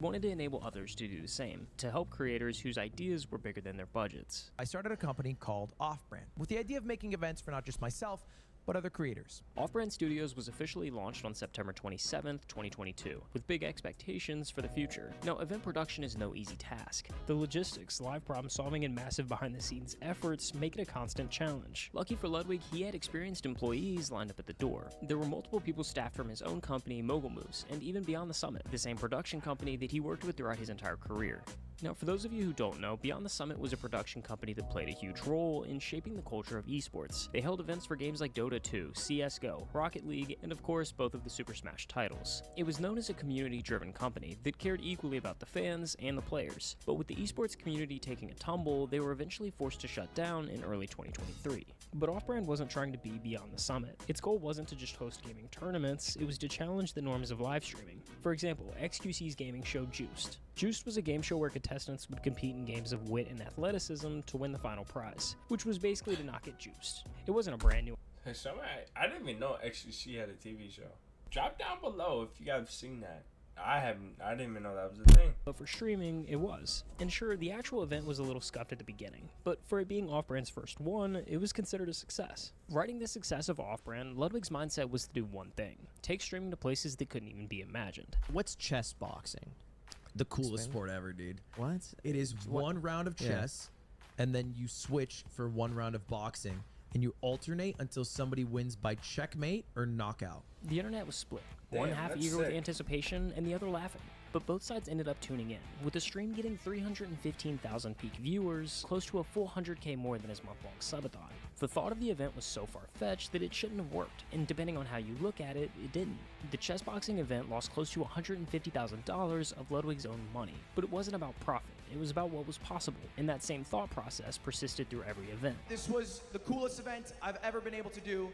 wanted to enable others to do the same, to help creators whose ideas were bigger than their budgets. I started a company called Off-Brand, with the idea of making events for not just myself, but other creators. Off-Brand Studios was officially launched on September 27th, 2022, with big expectations for the future. Now, event production is no easy task. The logistics, live problem solving, and massive behind-the-scenes efforts make it a constant challenge. Lucky for Ludwig, he had experienced employees lined up at the door. There were multiple people staffed from his own company, Mogul Moves, and even Beyond the Summit, the same production company that he worked with throughout his entire career. Now, for those of you who don't know, Beyond the Summit was a production company that played a huge role in shaping the culture of esports. They held events for games like Dota 2, CSGO, Rocket League, and of course, both of the Super Smash titles. It was known as a community-driven company that cared equally about the fans and the players. But with the esports community taking a tumble, they were eventually forced to shut down in early 2023. But Off-Brand wasn't trying to be Beyond the Summit. Its goal wasn't to just host gaming tournaments, it was to challenge the norms of live streaming. For example, XQC's gaming show Juiced. Juiced was a game show where contestants would compete in games of wit and athleticism to win the final prize, which was basically to not get juiced. It wasn't a brand new. I didn't even know XQC had a TV show. Drop down below if you guys have seen that. I didn't even know that was a thing. But for streaming, it was. And sure, the actual event was a little scuffed at the beginning, but for it being Off-Brand's first one, it was considered a success. Writing the success of Off-Brand, Ludwig's mindset was to do one thing: take streaming to places that couldn't even be imagined. What's chess boxing? The coolest sport ever, dude. What? It is one round of chess, and then you switch for one round of boxing, and you alternate until somebody wins by checkmate or knockout. The internet was split. Damn, One half that's eager with sick. anticipation and the other laughing. But both sides ended up tuning in, with the stream getting 315,000 peak viewers, close to a full 100K more than his month-long subathon. The thought of the event was so far-fetched that it shouldn't have worked, and depending on how you look at it, it didn't. The chess boxing event lost close to $150,000 of Ludwig's own money, but it wasn't about profit, it was about what was possible, and that same thought process persisted through every event. This was the coolest event I've ever been able to do.